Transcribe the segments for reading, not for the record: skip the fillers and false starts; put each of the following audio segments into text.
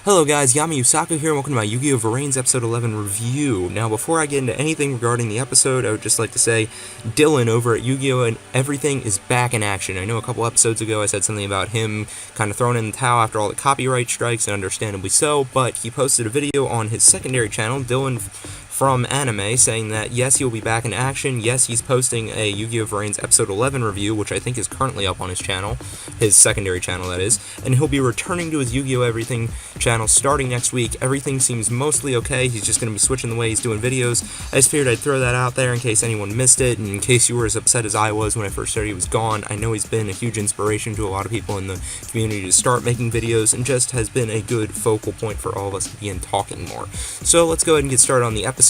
Hello guys, Yusaku here, and welcome to my Yugioh Vrains episode 11 review. Now, before I get into anything regarding the episode, I would just like to say, Dylan over at Yugioh Everything is back in action. I know a couple episodes ago I said something about him kind of throwing in the towel after all the copyright strikes, and understandably so, but he posted a video on his secondary channel, Dylan from Anime, saying that yes, he'll be back in action. Yes, he's posting a Yugioh Vrains episode 11 review, which I think is currently up on his channel, his secondary channel that is, and he'll be returning to his Yugioh Everything channel starting next week. Everything seems mostly okay. He's just going to be switching the way he's doing videos. I just figured I'd throw that out there in case anyone missed it, and in case you were as upset as I was when I first started he was gone. I know he's been a huge inspiration to a lot of people in the community to start making videos, and just has been a good focal point for all of us to begin talking more. So let's go ahead and get started on the episode,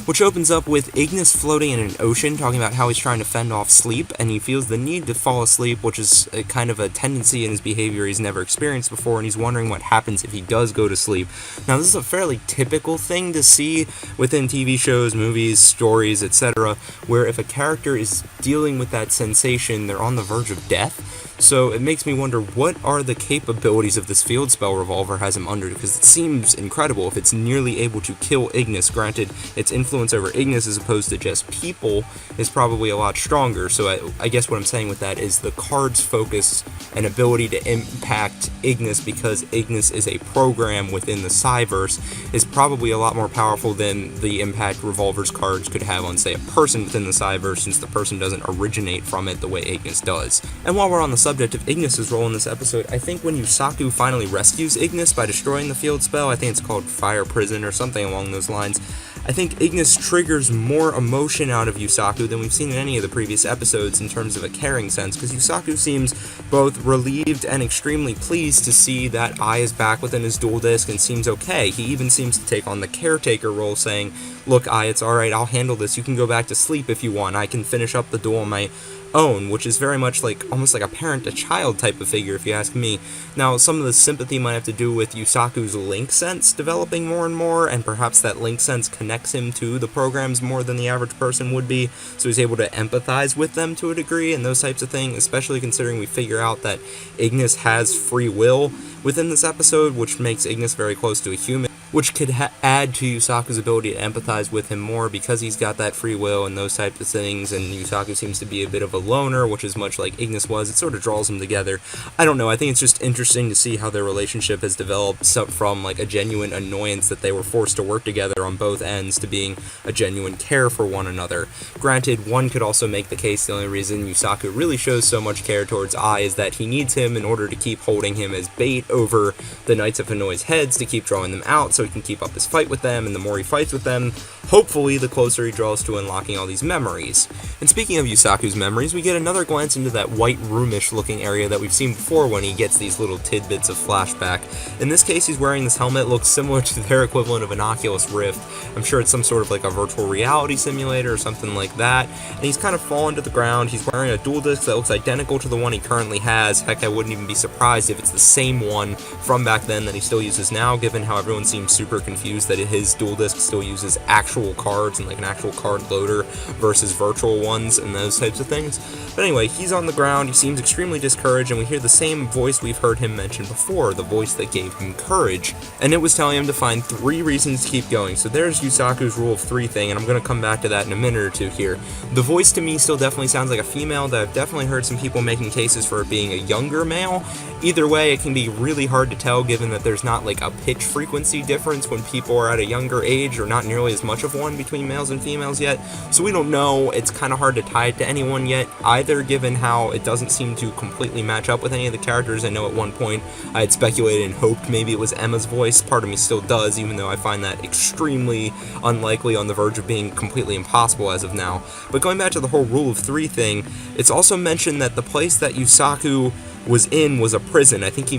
which opens up with Ignis floating in an ocean, talking about how he's trying to fend off sleep, and he feels the need to fall asleep, which is a kind of a tendency in his behavior he's never experienced before, and he's wondering what happens if he does go to sleep. Now, this is a fairly typical thing to see within TV shows, movies, stories, etc., where if a character is dealing with that sensation, they're on the verge of death. So it makes me wonder, what are the capabilities of this field spell Revolver has him under, because it seems incredible if it's nearly able to kill Ignis. Granted, its influence over Ignis as opposed to just people is probably a lot stronger, so I guess what I'm saying with that is the card's focus and ability to impact Ignis, because Ignis is a program within the Cyverse, is probably a lot more powerful than the impact Revolver's cards could have on, say, a person within the Cyverse, since the person doesn't originate from it the way Ignis does. And while we're on the subject of Ignis' role in this episode, I think when Yusaku finally rescues Ignis by destroying the field spell, I think it's called Fire Prison or something along those lines, I think Ignis triggers more emotion out of Yusaku than we've seen in any of the previous episodes in terms of a caring sense, because Yusaku seems both relieved and extremely pleased to see that Ai is back within his dual disc and seems okay. He even seems to take on the caretaker role, saying, "Look, Ai, it's alright, I'll handle this, you can go back to sleep if you want, I can finish up the duel on my own," which is very much like, almost like a parent-to-child type of figure, if you ask me. Now, some of the sympathy might have to do with Yusaku's link sense developing more and more, and perhaps that link sense connects him to the programs more than the average person would be, so he's able to empathize with them to a degree, and those types of things, especially considering we figure out that Ignis has free will within this episode, which makes Ignis very close to a human, which could add to Yusaku's ability to empathize with him more, because he's got that free will and those types of things, and Yusaku seems to be a bit of a loner, which is much like Ignis was. It sort of draws them together. I don't know, I think it's just interesting to see how their relationship has developed from like a genuine annoyance that they were forced to work together on both ends to being a genuine care for one another. Granted, one could also make the case the only reason Yusaku really shows so much care towards Ai is that he needs him in order to keep holding him as bait over the Knights of Hannoi's heads, to keep drawing them out so he can keep up his fight with them, and the more he fights with them, hopefully the closer he draws to unlocking all these memories. And speaking of Yusaku's memories, we get another glance into that white roomish looking area that we've seen before when he gets these little tidbits of flashback. In this case, he's wearing this helmet, looks similar to their equivalent of an Oculus Rift. I'm sure it's some sort of like a virtual reality simulator or something like that, and he's kind of fallen to the ground. He's wearing a dual disc that looks identical to the one he currently has. Heck, I wouldn't even be surprised if it's the same one from back then that he still uses now, given how everyone seems super confused that his dual disc still uses actual cards and like an actual card loader versus virtual ones and those types of things. But anyway, he's on the ground, he seems extremely discouraged, and we hear the same voice we've heard him mention before, the voice that gave him courage, and it was telling him to find 3 reasons to keep going. So there's Yusaku's rule of 3 thing, and I'm going to come back to that in a minute or two here. The voice to me still definitely sounds like a female, that I've definitely heard some people making cases for it being a younger male. Either way, it can be really hard to tell, given that there's not like a pitch frequency difference when people are at a younger age, or not nearly as much of one between males and females yet, so we don't know. It's kind of hard to tie it to anyone yet either, given how it doesn't seem to completely match up with any of the characters. I know at one point I had speculated and hoped maybe it was Emma's voice. Part of me still does, even though I find that extremely unlikely, on the verge of being completely impossible as of now. But going back to the whole rule of 3 thing, it's also mentioned that the place that Yusaku was a prison. I think he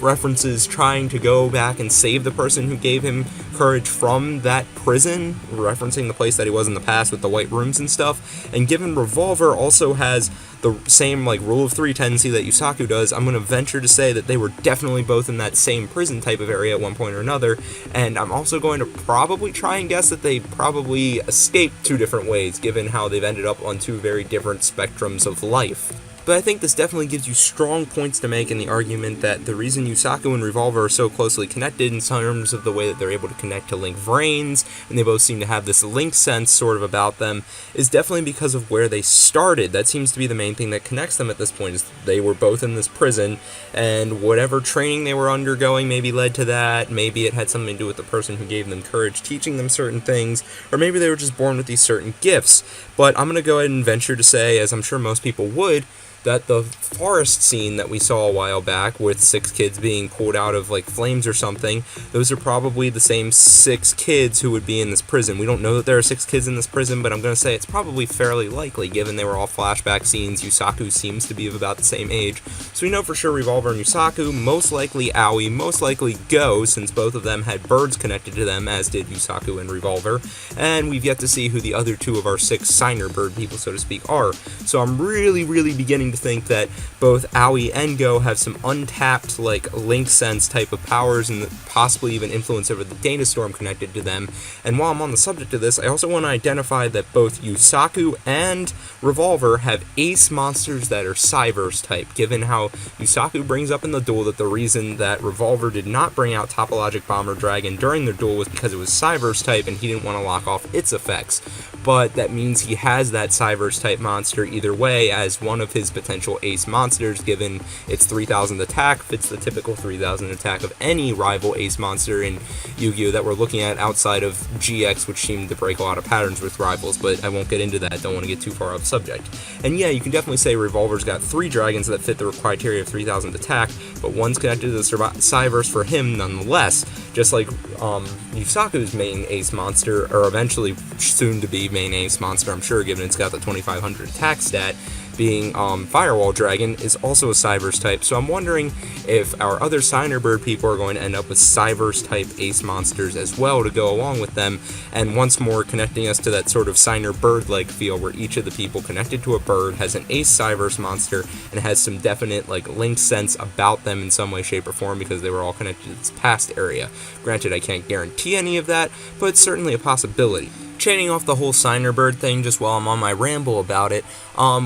references trying to go back and save the person who gave him courage from that prison, referencing the place that he was in the past with the white rooms and stuff. And given Revolver also has the same like rule of 3 tendency that Yusaku does, I'm going to venture to say that they were definitely both in that same prison type of area at one point or another, and I'm also going to probably try and guess that they probably escaped 2 different ways, given how they've ended up on 2 very different spectrums of life. But I think this definitely gives you strong points to make in the argument that the reason Yusaku and Revolver are so closely connected in terms of the way that they're able to connect to link Vrains, and they both seem to have this link sense sort of about them, is definitely because of where they started. That seems to be the main thing that connects them at this point, is they were both in this prison, and whatever training they were undergoing maybe led to that. Maybe it had something to do with the person who gave them courage, teaching them certain things, or maybe they were just born with these certain gifts. But I'm going to go ahead and venture to say, as I'm sure most people would, that the forest scene that we saw a while back with 6 kids being pulled out of like flames or something, those are probably the same 6 kids who would be in this prison. We don't know that there are 6 kids in this prison, but I'm going to say it's probably fairly likely, given they were all flashback scenes. Yusaku seems to be of about the same age, so we know for sure Revolver and Yusaku, most likely Aoi, most likely Go, since both of them had birds connected to them, as did Yusaku and Revolver, and we've yet to see who the other 2 of our 6 signer bird people, so to speak, are. So I'm really beginning to think that both Aoi and Go have some untapped, like, link sense type of powers and possibly even influence over the Data Storm connected to them. And while I'm on the subject of this, I also want to identify that both Yusaku and Revolver have ace monsters that are Cyverse type, given how Yusaku brings up in the duel that the reason that Revolver did not bring out Topologic Bomber Dragon during the duel was because it was Cyverse type and he didn't want to lock off its effects. But that means he has that Cyverse type monster either way as one of his potential ace monsters, given its 3000 attack, fits the typical 3000 attack of any rival ace monster in Yu-Gi-Oh! That we're looking at outside of GX, which seemed to break a lot of patterns with rivals, but I won't get into that, don't want to get too far off subject. And yeah, you can definitely say Revolver's got 3 dragons that fit the criteria of 3000 attack, but one's connected to the Cyverse for him nonetheless, just like Yusaku's main ace monster, or eventually soon to be main ace monster, I'm sure, given it's got the 2500 attack stat, being Firewall Dragon, is also a Cyverse type. So I'm wondering if our other Signer Bird people are going to end up with Cyverse type ace monsters as well to go along with them, and once more connecting us to that sort of Signer Bird-like feel where each of the people connected to a bird has an ace Cyverse monster and has some definite like link sense about them in some way, shape, or form because they were all connected to this past area. Granted, I can't guarantee any of that, but it's certainly a possibility. Chaining off the whole Signer Bird thing just while I'm on my ramble about it,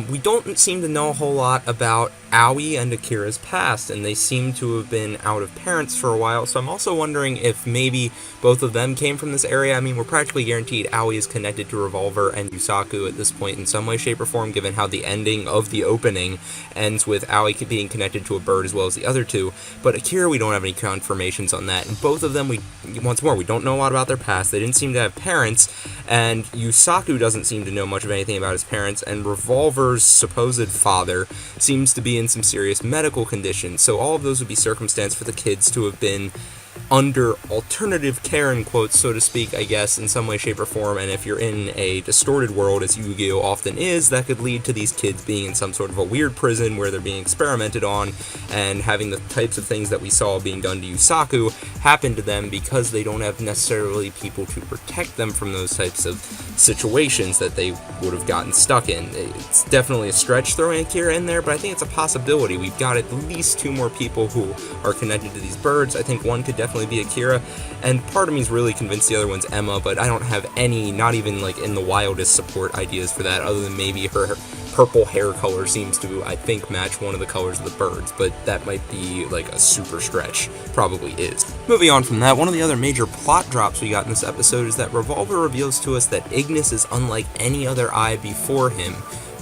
we don't seem to know a whole lot about Aoi and Akira's past, and they seem to have been out of parents for a while, so I'm also wondering if maybe both of them came from this area. I mean, we're practically guaranteed Aoi is connected to Revolver and Yusaku at this point in some way, shape, or form, given how the ending of the opening ends with Aoi being connected to a bird as well as the other 2, but Akira, we don't have any confirmations on that, and both of them, we don't know a lot about their past. They didn't seem to have parents, and Yusaku doesn't seem to know much of anything about his parents, and Revolver's supposed father seems to be in some serious medical conditions, so all of those would be circumstance for the kids to have been under alternative care, in quotes, so to speak, I guess, in some way, shape, or form, and if you're in a distorted world, as Yu-Gi-Oh! Often is, that could lead to these kids being in some sort of a weird prison where they're being experimented on, and having the types of things that we saw being done to Yusaku happen to them because they don't have necessarily people to protect them from those types of situations that they would have gotten stuck in. It's definitely a stretch throwing Akira in there, but I think it's a possibility. We've got at least 2 more people who are connected to these birds. I think one could definitely be Akira, and part of me is really convinced the other one's Emma, but I don't have any, not even like in the wildest support ideas for that, other than maybe her purple hair color seems to, I think, match one of the colors of the birds, but that might be like a super stretch. Probably is. Moving on from that, one of the other major plot drops we got in this episode is that Revolver reveals to us that Ignis is unlike any other eye before him.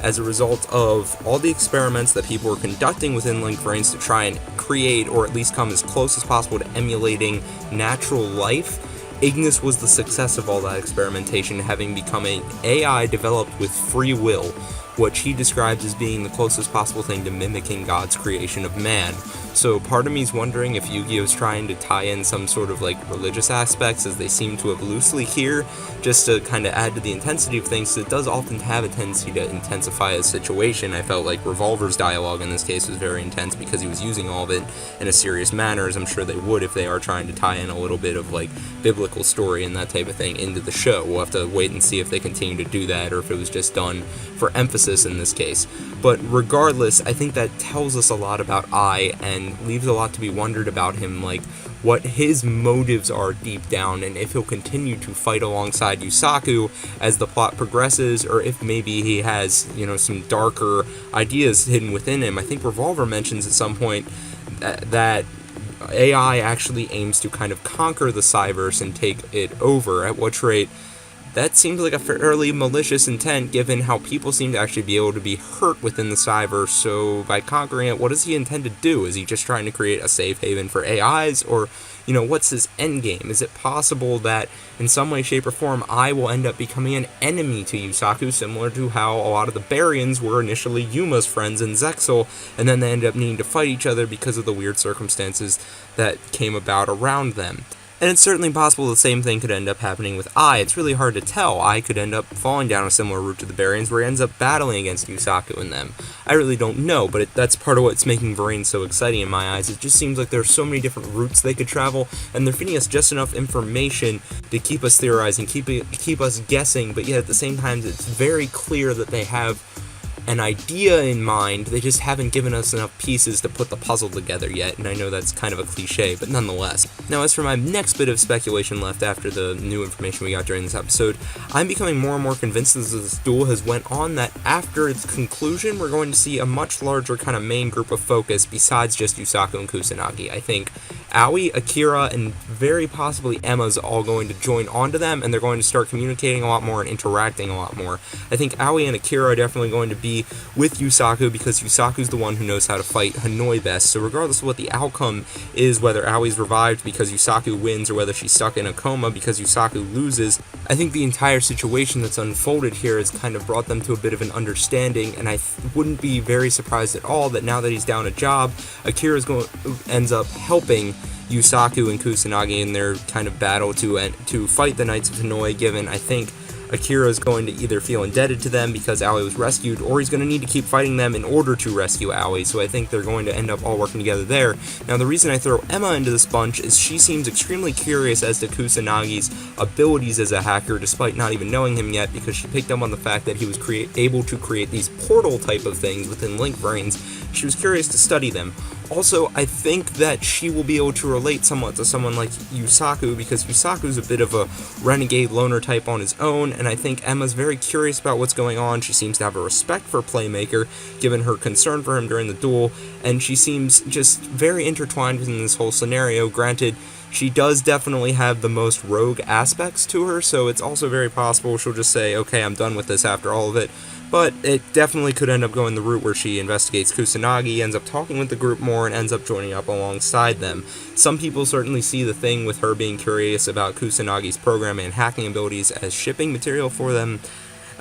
As a result of all the experiments that people were conducting within Link Vrains to try and create, or at least come as close as possible to emulating natural life, Ignis was the success of all that experimentation, having become an AI developed with free will, which he describes as being the closest possible thing to mimicking God's creation of man. So part of me is wondering if Yu-Gi-Oh! Is trying to tie in some sort of like religious aspects, as they seem to have loosely here, just to kind of add to the intensity of things, so it does often have a tendency to intensify a situation. I felt like Revolver's dialogue in this case was very intense because he was using all of it in a serious manner, as I'm sure they would if they are trying to tie in a little bit of like biblical story and that type of thing into the show. We'll have to wait and see if they continue to do that, or if it was just done for emphasis in this case. But regardless, I think that tells us a lot about Ai, and leaves a lot to be wondered about him. Like, what his motives are deep down, and if he'll continue to fight alongside Yusaku as the plot progresses, or if maybe he has, some darker ideas hidden within him. I think Revolver mentions at some point that AI actually aims to kind of conquer the Cyverse and take it over, at which rate that seems like a fairly malicious intent given how people seem to actually be able to be hurt within the Cyverse. So by conquering it, what does he intend to do? Is he just trying to create a safe haven for AIs, or what's his end game? Is it possible that in some way, shape, or form I will end up becoming an enemy to Yusaku, similar to how a lot of the Baryons were initially Yuma's friends in Zexal, and then they ended up needing to fight each other because of the weird circumstances that came about around them? And it's certainly possible the same thing could end up happening with Ai. It's really hard to tell. Ai could end up falling down a similar route to the Baryons, where he ends up battling against Yusaku and them. I really don't know, but that's part of what's making Vrains so exciting in my eyes. It just seems like there's so many different routes they could travel, and they're feeding us just enough information to keep us theorizing, keep us guessing, but yet at the same time it's very clear that they have an idea in mind. They just haven't given us enough pieces to put the puzzle together yet, and I know that's kind of a cliche, but nonetheless. Now, as for my next bit of speculation left after the new information we got during this episode, I'm becoming more and more convinced as this duel has went on that after its conclusion, we're going to see a much larger kind of main group of focus besides just Yusaku and Kusanagi. I think Aoi, Akira, and very possibly Emma's all going to join onto them, and they're going to start communicating a lot more and interacting a lot more. I think Aoi and Akira are definitely going to be with Yusaku because Yusaku's the one who knows how to fight Hanoi best, so regardless of what the outcome is, whether Aoi's revived because Yusaku wins or whether she's stuck in a coma because Yusaku loses, I think the entire situation that's unfolded here has kind of brought them to a bit of an understanding, and I wouldn't be very surprised at all that now that he's down a job, Akira ends up helping Yusaku and Kusanagi in their kind of battle to fight the Knights of Hanoi, given I think Akira is going to either feel indebted to them because Aoi was rescued, or he's going to need to keep fighting them in order to rescue Aoi, so I think they're going to end up all working together there. Now, the reason I throw Emma into this bunch is she seems extremely curious as to Kusanagi's abilities as a hacker, despite not even knowing him yet, because she picked up on the fact that he was able to create these portal type of things within Link Vrains. She was curious to study them. Also, I think that she will be able to relate somewhat to someone like Yusaku, because Yusaku's a bit of a renegade loner type on his own, and I think Emma's very curious about what's going on. She seems to have a respect for Playmaker, given her concern for him during the duel, and she seems just very intertwined within this whole scenario. Granted, she does definitely have the most rogue aspects to her, so it's also very possible she'll just say, okay, I'm done with this after all of it. But it definitely could end up going the route where she investigates Kusanagi, ends up talking with the group more, and ends up joining up alongside them. Some people certainly see the thing with her being curious about Kusanagi's programming and hacking abilities as shipping material for them.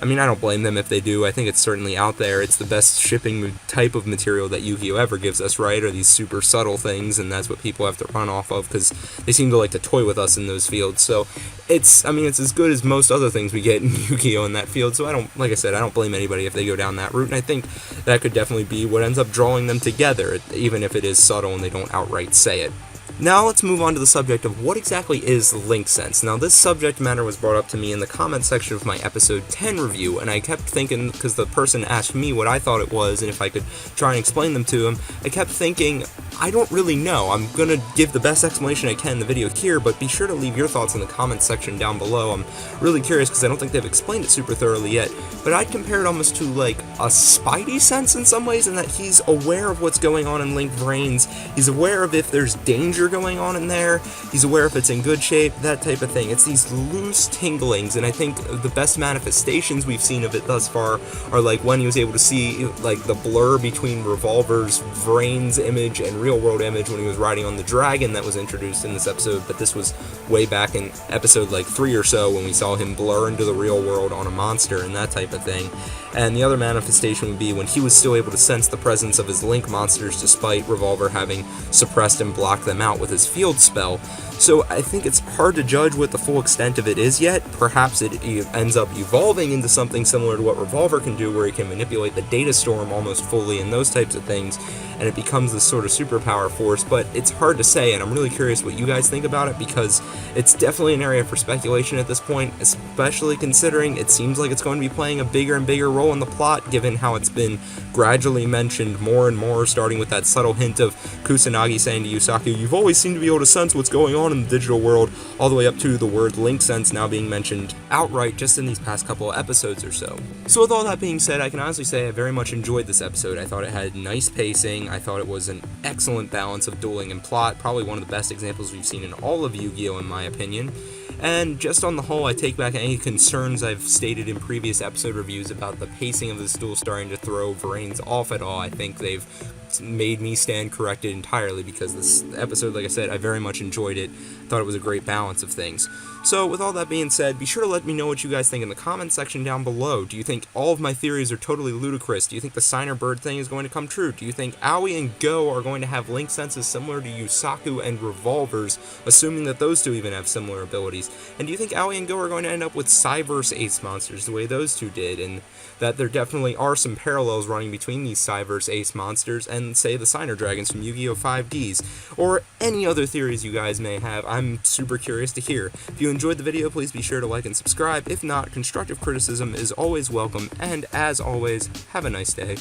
I mean, I don't blame them if they do. I think it's certainly out there. It's the best shipping type of material that Yu-Gi-Oh! Ever gives us, right? Or these super subtle things, and that's what people have to run off of, because they seem to like to toy with us in those fields. So, it's as good as most other things we get in Yu-Gi-Oh! In that field, so like I said, I don't blame anybody if they go down that route, and I think that could definitely be what ends up drawing them together, even if it is subtle and they don't outright say it. Now let's move on to the subject of what exactly is Link Sense. Now, this subject matter was brought up to me in the comment section of my episode 10 review, and I kept thinking, because the person asked me what I thought it was and if I could try and explain them to him, I kept thinking, I don't really know. I'm going to give the best explanation I can in the video here, but be sure to leave your thoughts in the comments section down below. I'm really curious because I don't think they've explained it super thoroughly yet, but I'd compare it almost to like a spidey sense in some ways, in that he's aware of what's going on in Link Vrains. He's aware of if there's danger going on in there, he's aware if it's in good shape, that type of thing. It's these loose tinglings, and I think the best manifestations we've seen of it thus far are like when he was able to see like the blur between Revolver's Vrains image and real world image when he was riding on the dragon that was introduced in this episode, but this was way back in episode like 3 or so when we saw him blur into the real world on a monster and that type of thing. And the other manifestation would be when he was still able to sense the presence of his Link monsters despite Revolver having suppressed and blocked them out with his field spell. So I think it's hard to judge what the full extent of it is yet. Perhaps it ends up evolving into something similar to what Revolver can do, where he can manipulate the data storm almost fully and those types of things, and it becomes this sort of superpower force, but it's hard to say, and I'm really curious what you guys think about it, because it's definitely an area for speculation at this point, especially considering it seems like it's going to be playing a bigger and bigger role in the plot, given how it's been gradually mentioned more and more, starting with that subtle hint of Kusinagi saying to Yusaku, "You've always seemed to be able to sense what's going on in the digital world," all the way up to the word link sense now being mentioned outright just in these past couple of episodes or so. So with all that being said, I can honestly say I very much enjoyed this episode. I thought it had nice pacing, I thought it was an excellent balance of dueling and plot, probably one of the best examples we've seen in all of Yu-Gi-Oh! In my opinion. And just on the whole, I take back any concerns I've stated in previous episode reviews about the pacing of this duel starting to throw Vrains off at all. I think they've made me stand corrected entirely, because this episode, like I said, I very much enjoyed it. Thought it was a great balance of things. So with all that being said, be sure to let me know what you guys think in the comments section down below. Do you think all of my theories are totally ludicrous? Do you think the Signer Bird thing is going to come true? Do you think Aoi and Go are going to have link senses similar to Yusaku and Revolver's, assuming that those two even have similar abilities? And do you think Aoi and Go are going to end up with Cyverse Ace monsters the way those two did, and that there definitely are some parallels running between these Cyverse Ace monsters and, say, the Signer Dragons from Yu-Gi-Oh! 5Ds, or any other theories you guys may have? I'm super curious to hear. If you enjoyed the video, please be sure to like and subscribe. If not, constructive criticism is always welcome, and as always, have a nice day.